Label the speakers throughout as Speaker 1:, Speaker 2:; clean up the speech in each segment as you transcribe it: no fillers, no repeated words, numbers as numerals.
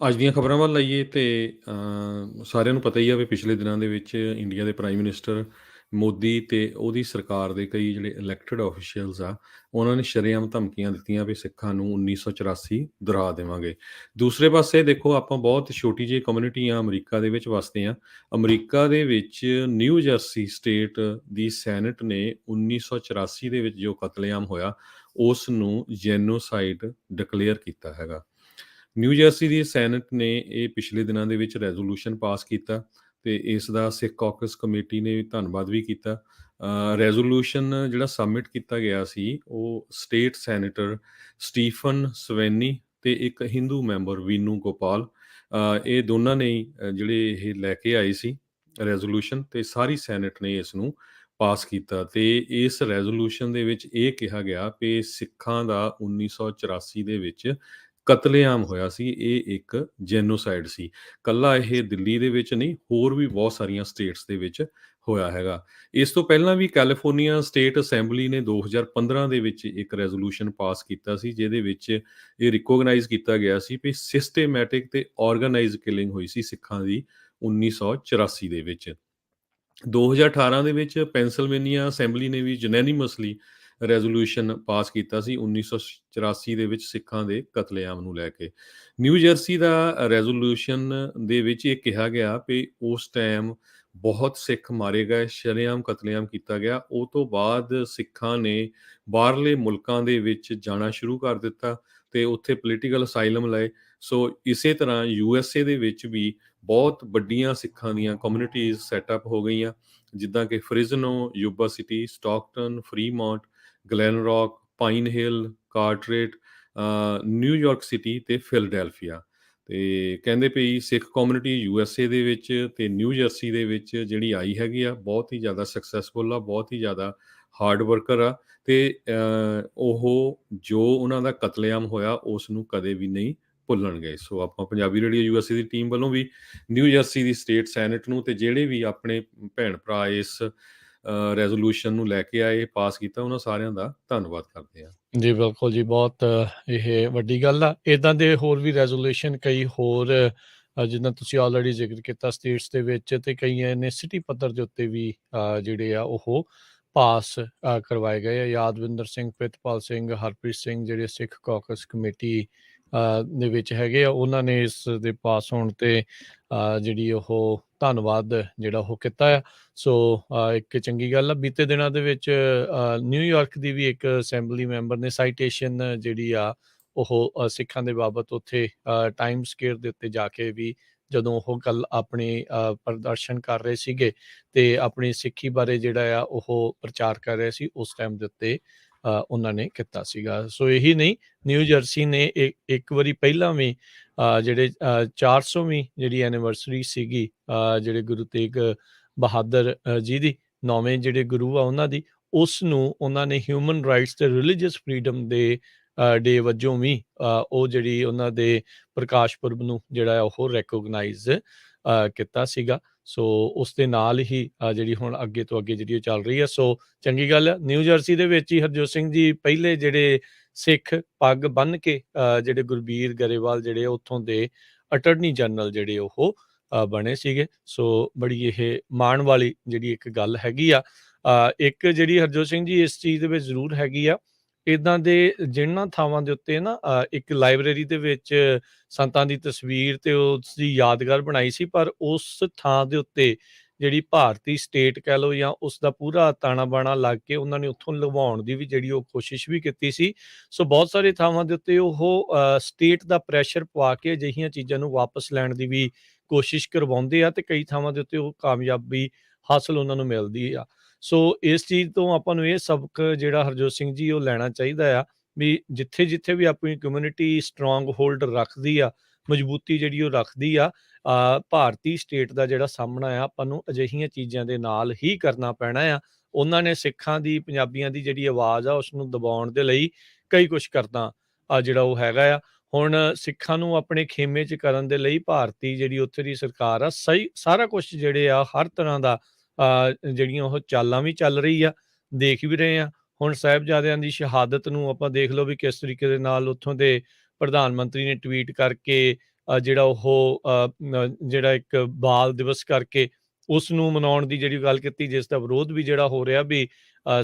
Speaker 1: ਅੱਜ ਦੀਆਂ ਖਬਰਾਂ ਵੱਲ ਆਈਏ ਤੇ ਸਾਰਿਆਂ ਨੂੰ ਪਤਾ ਹੀ ਆ ਵੀ ਪਿਛਲੇ ਦਿਨਾਂ ਦੇ ਵਿੱਚ ਇੰਡੀਆ ਦੇ ਪ੍ਰਾਈਮ ਮਿਨਿਸਟਰ ਮੋਦੀ ਤੇ ਉਹਦੀ ਸਰਕਾਰ ਦੇ ਕਈ ਜਿਹੜੇ ਇਲੈਕਟਿਡ ਆਫੀਸ਼ੀਅਲਸ ਆ, ਉਹਨਾਂ ਨੇ ਸ਼ਰੇਆਮ ਧਮਕੀਆਂ ਦਿੱਤੀਆਂ ਵੀ ਸਿੱਖਾਂ ਨੂੰ 1984 ਦੁਹਰਾ ਦੇਵਾਂਗੇ। ਦੂਸਰੇ ਪਾਸੇ ਦੇਖੋ, ਆਪਾਂ ਬਹੁਤ ਛੋਟੀ ਜਿਹੀ ਕਮਿਊਨਿਟੀ ਆ, ਅਮਰੀਕਾ ਦੇ ਵਿੱਚ ਵਸਦੇ ਆ। ਅਮਰੀਕਾ ਦੇ ਵਿੱਚ ਨਿਊ ਜਰਸੀ ਸਟੇਟ ਦੀ ਸੈਨੇਟ ਨੇ 1984 ਦੇ ਵਿੱਚ ਜੋ ਕਤਲੇਆਮ ਹੋਇਆ, ਉਸ ਨੂੰ ਜੈਨੋਸਾਈਡ ਡਿਕਲੇਅਰ ਕੀਤਾ ਹੈਗਾ। ਨਿਊ ਜਰਸੀ ਦੀ ਸੈਨੇਟ ਨੇ ਇਹ ਪਿਛਲੇ ਦਿਨਾਂ ਦੇ ਵਿੱਚ ਰੈਜ਼ੋਲੂਸ਼ਨ ਪਾਸ ਕੀਤਾ ਤੇ ਇਸ ਦਾ ਸਿੱਖ ਕਾਕਸ ਕਮੇਟੀ ਨੇ ਧੰਨਵਾਦ ਵੀ ਕੀਤਾ। ਰੈਜ਼ੋਲੂਸ਼ਨ ਜਿਹੜਾ ਸਬਮਿਟ ਕੀਤਾ ਗਿਆ ਸੀ, ਉਹ ਸਟੇਟ ਸੈਨੇਟਰ ਸਟੀਫਨ ਸਵੈਨੀ ਤੇ ਇੱਕ ਹਿੰਦੂ ਮੈਂਬਰ ਵੀਨੂ ਗੋਪਾਲ, ਇਹ ਦੋਨਾਂ ਨੇ ਹੀ ਜਿਹੜੇ ਇਹ ਲੈ ਕੇ ਆਏ ਸੀ ਰੈਜ਼ੋਲੂਸ਼ਨ, ਤੇ ਸਾਰੀ ਸੈਨੇਟ ਨੇ ਇਸ ਨੂੰ ਪਾਸ ਕੀਤਾ। ਤੇ ਇਸ ਰੈਜ਼ੋਲੂਸ਼ਨ ਦੇ ਵਿੱਚ ਇਹ ਕਿਹਾ ਗਿਆ ਕਿ ਸਿੱਖਾਂ ਦਾ 1984 ਦੇ ਵਿੱਚ ਕਤਲੇਆਮ ਹੋਇਆ ਸੀ, ਇਹ ਇੱਕ ਜੈਨੋਸਾਈਡ ਸੀ। ਕੱਲਾ ਇਹ ਦਿੱਲੀ ਦੇ ਵਿੱਚ ਨਹੀਂ, ਹੋਰ ਵੀ ਬਹੁਤ ਸਾਰੀਆਂ ਸਟੇਟਸ ਦੇ ਵਿੱਚ ਹੋਇਆ ਹੈਗਾ। ਇਸ ਤੋਂ ਪਹਿਲਾਂ ਵੀ ਕੈਲੀਫੋਰਨੀਆ ਸਟੇਟ ਅਸੈਂਬਲੀ ਨੇ 2015 ਦੇ ਵਿੱਚ ਇੱਕ ਰੈਜ਼ੋਲੂਸ਼ਨ ਪਾਸ ਕੀਤਾ ਸੀ, ਜਿਹਦੇ ਵਿੱਚ ਇਹ ਰਿਕੋਗਨਾਈਜ਼ ਕੀਤਾ ਗਿਆ ਸੀ ਵੀ ਸਿਸਟੇਮੈਟਿਕ ਤੇ ਆਰਗੇਨਾਈਜ਼ ਕਿਲਿੰਗ ਹੋਈ ਸੀ ਸਿੱਖਾਂ ਦੀ 1984 ਦੇ ਵਿੱਚ। 2018 ਦੇ ਵਿੱਚ ਪੈਂਸਿਲਵੇਨੀਆ ਅਸੈਂਬਲੀ ਨੇ ਵੀ ਯੂਨੈਨਿਮਸਲੀ ਰੈਜ਼ੋਲੂਸ਼ਨ ਪਾਸ ਕੀਤਾ ਸੀ 1984 ਦੇ ਵਿੱਚ ਸਿੱਖਾਂ ਦੇ ਕਤਲੇਆਮ ਨੂੰ ਲੈ ਕੇ। ਨਿਊ ਜਰਸੀ ਦਾ ਰੈਜ਼ੋਲੂਸ਼ਨ ਦੇ ਵਿੱਚ ਇਹ ਕਿਹਾ ਗਿਆ ਵੀ ਉਸ ਟਾਈਮ ਬਹੁਤ ਸਿੱਖ ਮਾਰੇ ਗਏ, ਸ਼ਰੇਆਮ ਕਤਲੇਆਮ ਕੀਤਾ ਗਿਆ। ਉਹ ਤੋਂ ਬਾਅਦ ਸਿੱਖਾਂ ਨੇ ਬਾਹਰਲੇ ਮੁਲਕਾਂ ਦੇ ਵਿੱਚ ਜਾਣਾ ਸ਼ੁਰੂ ਕਰ ਦਿੱਤਾ ਤੇ ਉੱਥੇ ਪੋਲੀਟੀਕਲ ਅਸਾਈਲਮ ਲਏ। ਸੋ ਇਸੇ ਤਰ੍ਹਾਂ USA ਦੇ ਵਿੱਚ ਵੀ ਬਹੁਤ ਵੱਡੀਆਂ ਸਿੱਖਾਂ ਦੀਆਂ ਕਮਿਊਨਿਟੀਜ਼ ਸੈਟਅਪ ਹੋ ਗਈਆਂ, ਜਿੱਦਾਂ ਕਿ Fresno, Yuba City, Stockton, Fremont, Glen Rock, Pine Hill, Carteret, New York City ਤੇ ਫਿਲਡੈਲਫੀਆ। ਤੇ ਕਹਿੰਦੇ ਵੀ ਸਿੱਖ ਕਮਿਊਨਿਟੀ USA ਦੇ ਵਿੱਚ ਤੇ ਨਿਊ ਜਰਸੀ ਦੇ ਵਿੱਚ ਜਿਹੜੀ ਆਈ ਹੈਗੀ ਆ, ਬਹੁਤ ਹੀ ਜ਼ਿਆਦਾ ਸਕਸੈਸਫੁਲ ਆ, ਬਹੁਤ ਹੀ ਜ਼ਿਆਦਾ ਹਾਰਡ ਵਰਕਰ ਆ ਤੇ ਉਹ ਜੋ ਉਹਨਾਂ ਦਾ ਕਤਲੇਆਮ ਹੋਇਆ ਉਸ ਨੂੰ ਕਦੇ ਵੀ ਨਹੀਂ ਭੁੱਲਣਗੇ। ਸੋ ਆਪਾਂ ਪੰਜਾਬੀ ਰੇਡੀਓ USA ਦੀ ਟੀਮ ਵੱਲੋਂ ਵੀ ਨਿਊ ਜਰਸੀ ਦੀ ਸਟੇਟ ਸੈਨੇਟ ਨੂੰ ਤੇ ਜਿਹੜੇ ਵੀ ਆਪਣੇ ਭੈਣ ਭਰਾ ਇਸ ਰੈਜ਼ੋਲੂਸ਼ਨ ਨੂੰ ਲੈ ਕੇ ਆਏ, ਪਾਸ ਕੀਤਾ, ਉਹਨਾਂ ਸਾਰਿਆਂ ਦਾ ਧੰਨਵਾਦ ਕਰਦੇ ਹਾਂ।
Speaker 2: ਜੀ, ਬਿਲਕੁਲ ਜੀ, ਬਹੁਤ ਇਹ ਵੱਡੀ ਗੱਲ ਆ। ਇੱਦਾਂ ਦੇ ਹੋਰ ਵੀ ਰੈਜ਼ੋਲੂਸ਼ਨ ਕਈ ਹੋਰ ਜਿੱਦਾਂ ਤੁਸੀਂ ਆਲਰੇਡੀ ਜ਼ਿਕਰ ਕੀਤਾ ਸਟੇਟਸ ਦੇ ਵਿੱਚ, ਤੇ ਕਈਆਂ ਨੇ ਸਿਟੀ ਪੱਧਰ ਦੇ ਉੱਤੇ ਵੀ ਜਿਹੜੇ ਆ ਉਹ ਪਾਸ ਕਰਵਾਏ ਗਏ ਆ। ਯਾਦਵਿੰਦਰ ਸਿੰਘ, ਪ੍ਰਿਤਪਾਲ ਸਿੰਘ, ਹਰਪ੍ਰੀਤ ਸਿੰਘ, ਜਿਹੜੇ ਸਿੱਖ ਕਾਕਸ ਕਮੇਟੀ ਦੇ ਵਿੱਚ ਹੈਗੇ ਆ, ਉਹਨਾਂ ਨੇ ਇਸ ਦੇ ਪਾਸ ਹੋਣ ਤੇ ਜਿਹੜੀ ਉਹ ਧੰਨਵਾਦ ਜਿਹੜਾ ਉਹ ਕੀਤਾ ਆ। ਸੋ ਇੱਕ ਚੰਗੀ ਗੱਲ ਆ। ਬੀਤੇ ਦਿਨਾਂ ਦੇ ਵਿੱਚ ਨਿਊਯਾਰਕ ਦੀ ਵੀ ਇੱਕ ਅਸੈਂਬਲੀ ਮੈਂਬਰ ਨੇ ਸਾਈਟੇਸ਼ਨ ਜਿਹੜੀ ਆ ਉਹ ਸਿੱਖਾਂ ਦੇ ਬਾਬਤ ਉੱਥੇ ਟਾਈਮ ਸਕੁਏਅਰ ਦੇ ਉੱਤੇ ਜਾ ਕੇ ਵੀ ਜਦੋਂ ਉਹ ਗੱਲ ਆਪਣੀ ਪ੍ਰਦਰਸ਼ਨ ਕਰ ਰਹੇ ਸੀਗੇ ਤੇ ਆਪਣੀ ਸਿੱਖੀ ਬਾਰੇ ਜਿਹੜਾ ਆ ਉਹ ਪ੍ਰਚਾਰ ਕਰ ਰਹੇ ਸੀ, ਉਸ ਟਾਈਮ ਦੇ ਉੱਤੇ ਉਹਨਾਂ ਨੇ ਕੀਤਾ ਸੀਗਾ। ਸੋ ਇਹੀ ਨਹੀਂ, ਨਿਊ ਜਰਸੀ ਨੇ ਇੱਕ ਵਾਰੀ ਪਹਿਲਾਂ ਵੀ ਜਿਹੜੇ 400ਵੀਂ ਜਿਹੜੀ ਐਨੀਵਰਸਰੀ ਸੀਗੀ ਜਿਹੜੇ ਗੁਰੂ ਤੇਗ ਬਹਾਦਰ ਜੀ ਦੀ, 9ਵੇਂ ਜਿਹੜੇ ਗੁਰੂ ਆ ਉਹਨਾਂ ਦੀ, ਉਸ ਨੂੰ ਉਹਨਾਂ ਨੇ ਹਿਊਮਨ ਰਾਈਟਸ ਤੇ ਰਿਲੀਜੀਅਸ ਫਰੀਡਮ ਦੇ ਡੇ ਵਜੋਂ ਵੀ ਉਹ ਜਿਹੜੀ ਉਹਨਾਂ ਦੇ ਪ੍ਰਕਾਸ਼ ਪੁਰਬ ਨੂੰ ਜਿਹੜਾ ਉਹ ਰੈਕੋਗਨਾਈਜ਼ ਕੀਤਾ ਸੀਗਾ। ਸੋ ਉਸ ਦੇ ਨਾਲ ਹੀ ਜਿਹੜੀ ਹੁਣ ਅੱਗੇ ਤੋਂ ਅੱਗੇ ਜਿਹੜੀ ਉਹ ਚੱਲ ਰਹੀ ਹੈ। ਸੋ ਚੰਗੀ ਗੱਲ ਆ। ਨਿਊ ਜਰਸੀ ਦੇ ਵਿੱਚ ਹੀ ਹਰਜੋਤ ਸਿੰਘ ਜੀ ਪਹਿਲੇ ਜਿਹੜੇ ਸਿੱਖ ਪੱਗ ਬੰਨ੍ਹ ਕੇ ਜਿਹੜੇ ਗੁਰਬੀਰ ਗਰੇਵਾਲ ਜਿਹੜੇ ਉੱਥੋਂ ਦੇ ਅਟਰਨੀ ਜਨਰਲ ਜਿਹੜੇ ਉਹ ਬਣੇ ਸੀਗੇ। ਸੋ ਬੜੀ ਇਹ ਮਾਣ ਵਾਲੀ ਜਿਹੜੀ ਇੱਕ ਗੱਲ ਹੈਗੀ ਆ। ਇੱਕ ਜਿਹੜੀ ਹਰਜੋਤ ਸਿੰਘ ਜੀ ਇਸ ਚੀਜ਼ ਦੇ ਵਿੱਚ ਜ਼ਰੂਰ ਹੈਗੀ ਆ, ਇੱਦਾਂ ਦੇ ਜਿਹਨਾਂ ਥਾਵਾਂ ਦੇ ਉੱਤੇ ਨਾ ਇੱਕ ਲਾਇਬ੍ਰੇਰੀ ਦੇ ਵਿੱਚ ਸੰਤਾਂ ਦੀ ਤਸਵੀਰ ਤੇ ਉਸ ਦੀ ਯਾਦਗਾਰ ਬਣਾਈ ਸੀ, ਪਰ ਉਸ ਥਾਂ ਦੇ ਉੱਤੇ ਜਿਹੜੀ ਭਾਰਤੀ ਸਟੇਟ ਕਹਿ ਲਓ ਜਾਂ ਉਸ ਦਾ ਪੂਰਾ ਤਾਣਾ ਬਾਣਾ ਲੱਗ ਕੇ ਉਹਨਾਂ ਨੇ ਉੱਥੋਂ ਲਵਾਉਣ ਦੀ ਵੀ ਜਿਹੜੀ ਉਹ ਕੋਸ਼ਿਸ਼ ਵੀ ਕੀਤੀ ਸੀ। ਸੋ ਬਹੁਤ ਸਾਰੇ ਥਾਵਾਂ ਦੇ ਉੱਤੇ ਉਹ ਸਟੇਟ ਦਾ ਪ੍ਰੈਸ਼ਰ ਪਵਾ ਕੇ ਅਜਿਹੀਆਂ ਚੀਜ਼ਾਂ ਨੂੰ ਵਾਪਸ ਲੈਣ ਦੀ ਵੀ ਕੋਸ਼ਿਸ਼ ਕਰਵਾਉਂਦੇ ਆ ਤੇ ਕਈ ਥਾਵਾਂ ਦੇ ਉੱਤੇ ਉਹ ਕਾਮਯਾਬੀ ਹਾਸਲ ਉਹਨਾਂ ਨੂੰ ਮਿਲਦੀ ਆ। ਸੋ ਇਸ ਚੀਜ਼ ਤੋਂ ਆਪਾਂ ਨੂੰ ਇਹ ਸਬਕ ਜਿਹੜਾ ਹਰਜੋਤ ਸਿੰਘ ਜੀ ਉਹ ਲੈਣਾ ਚਾਹੀਦਾ ਆ ਵੀ ਜਿੱਥੇ-ਜਿੱਥੇ ਵੀ ਆਪਣੀ ਕਮਿਊਨਿਟੀ ਸਟਰੋਂਗ ਹੋਲਡ ਰੱਖਦੀ ਆ, ਮਜ਼ਬੂਤੀ ਜਿਹੜੀ ਉਹ ਰੱਖਦੀ ਆ, ਭਾਰਤੀ ਸਟੇਟ ਦਾ ਜਿਹੜਾ ਸਾਹਮਣਾ ਆ ਆਪਾਂ ਨੂੰ ਅਜਿਹੀਆਂ ਚੀਜ਼ਾਂ ਦੇ ਨਾਲ ਹੀ ਕਰਨਾ ਪੈਣਾ ਆ। ਉਹਨਾਂ ਨੇ ਸਿੱਖਾਂ ਦੀ, ਪੰਜਾਬੀਆਂ ਦੀ ਜਿਹੜੀ ਆਵਾਜ਼ ਆ ਉਸ ਨੂੰ ਦਬਾਉਣ ਦੇ ਲਈ ਕਈ ਕੁਛ ਕਰਨਾ ਜਿਹੜਾ ਉਹ ਹੈਗਾ ਆ। ਹੁਣ ਸਿੱਖਾਂ ਨੂੰ ਆਪਣੇ ਖੇਮੇ 'ਚ ਕਰਨ ਦੇ ਲਈ ਭਾਰਤੀ ਜਿਹੜੀ ਉੱਥੇ ਦੀ ਸਰਕਾਰ ਆ ਸਹੀ ਸਾਰਾ ਕੁਛ ਜਿਹੜੇ ਆ ਹਰ ਤਰ੍ਹਾਂ ਦਾ ਜਿਹੜੀਆਂ ਉਹ ਚਾਲਾਂ ਵੀ ਚੱਲ ਰਹੀ ਆ, ਦੇਖ ਵੀ ਰਹੇ ਆ। ਹੁਣ ਸਾਹਿਬਜ਼ਾਦਿਆਂ ਦੀ ਸ਼ਹਾਦਤ ਨੂੰ ਆਪਾਂ ਦੇਖ ਲਓ ਵੀ ਕਿਸ ਤਰੀਕੇ ਦੇ ਨਾਲ ਉੱਥੋਂ ਦੇ ਪ੍ਰਧਾਨ ਮੰਤਰੀ ਨੇ ਟਵੀਟ ਕਰਕੇ ਜਿਹੜਾ ਉਹ ਜਿਹੜਾ ਇੱਕ ਬਾਲ ਦਿਵਸ ਕਰਕੇ ਉਸ ਨੂੰ ਮਨਾਉਣ ਦੀ ਜਿਹੜੀ ਗੱਲ ਕੀਤੀ, ਜਿਸ ਦਾ ਵਿਰੋਧ ਵੀ ਜਿਹੜਾ ਹੋ ਰਿਹਾ ਵੀ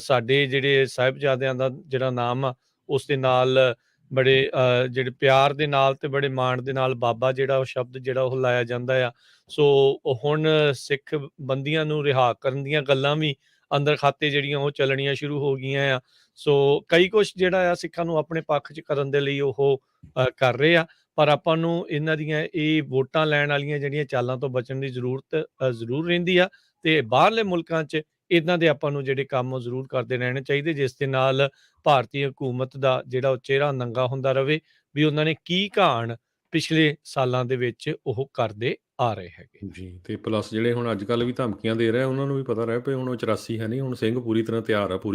Speaker 2: ਸਾਡੇ ਜਿਹੜੇ ਸਾਹਿਬਜ਼ਾਦਿਆਂ ਦਾ ਜਿਹੜਾ ਨਾਮ ਆ ਉਸ ਦੇ ਨਾਲ ਬੜੇ ਜਿਹੜੇ ਪਿਆਰ ਦੇ ਨਾਲ ਤੇ ਬੜੇ ਮਾਣ ਦੇ ਨਾਲ ਬਾਬਾ ਜਿਹੜਾ ਉਹ ਸ਼ਬਦ ਜਿਹੜਾ ਉਹ ਲਾਇਆ ਜਾਂਦਾ ਆ। ਸੋ ਹੁਣ ਸਿੱਖ ਬੰਦੀਆਂ ਨੂੰ ਰਿਹਾ ਕਰਨ ਦੀਆਂ ਗੱਲਾਂ ਵੀ ਅੰਦਰ ਖਾਤੇ ਜਿਹੜੀਆਂ ਉਹ ਚੱਲਣੀਆਂ ਸ਼ੁਰੂ ਹੋ ਗਈਆਂ ਆ। ਸੋ ਕਈ ਕੁਛ ਜਿਹੜਾ ਆ ਸਿੱਖਾਂ ਨੂੰ ਆਪਣੇ ਪੱਖ 'ਚ ਕਰਨ ਦੇ ਲਈ ਉਹ ਕਰ ਰਹੇ ਆ, ਪਰ ਆਪਾਂ ਨੂੰ ਇਹਨਾਂ ਦੀਆਂ ਇਹ ਵੋਟਾਂ ਲੈਣ ਵਾਲੀਆਂ ਜਿਹੜੀਆਂ ਚਾਲਾਂ ਤੋਂ ਬਚਣ ਦੀ ਜ਼ਰੂਰਤ ਜ਼ਰੂਰ ਰਹਿੰਦੀ ਆ, ਤੇ ਬਾਹਰਲੇ ਮੁਲਕਾਂ 'ਚ ਇੱਦਾਂ ਦੇ ਆਪਾਂ ਨੂੰ ਜਿਹੜੇ ਕੰਮ ਉਹ ਜ਼ਰੂਰ ਕਰਦੇ ਰਹਿਣੇ ਚਾਹੀਦੇ, ਜਿਸ ਦੇ ਨਾਲ ਭਾਰਤੀ ਹਕੂਮਤ ਦਾ ਜਿਹੜਾ ਉਹ ਚਿਹਰਾ ਨੰਗਾ ਹੁੰਦਾ ਰਵੇ ਵੀ ਉਹਨਾਂ ਨੇ ਕੀ ਘਾਣ ਪਿਛਲੇ ਸਾਲਾਂ ਦੇ ਵਿੱਚ ਉਹ ਕਰਦੇ ਆ ਰਹੇ ਹੈਗੇ।
Speaker 1: ਜੀ, ਤੇ ਪਲੱਸ ਜਿਹੜੇ ਹੁਣ ਅੱਜ-ਕੱਲ੍ਹ ਵੀ ਧਮਕੀਆਂ ਦੇ ਰਹੇ, ਉਹਨਾਂ ਨੂੰ ਵੀ ਪਤਾ ਰਹੇ ਵੀ ਹੁਣ ਉਹ 84 ਹੈ ਨਹੀਂ, ਹੁਣ ਸਿੰਘ ਪੂਰੀ ਤਰ੍ਹਾਂ ਤਿਆਰ ਆ, ਪੂਰੀ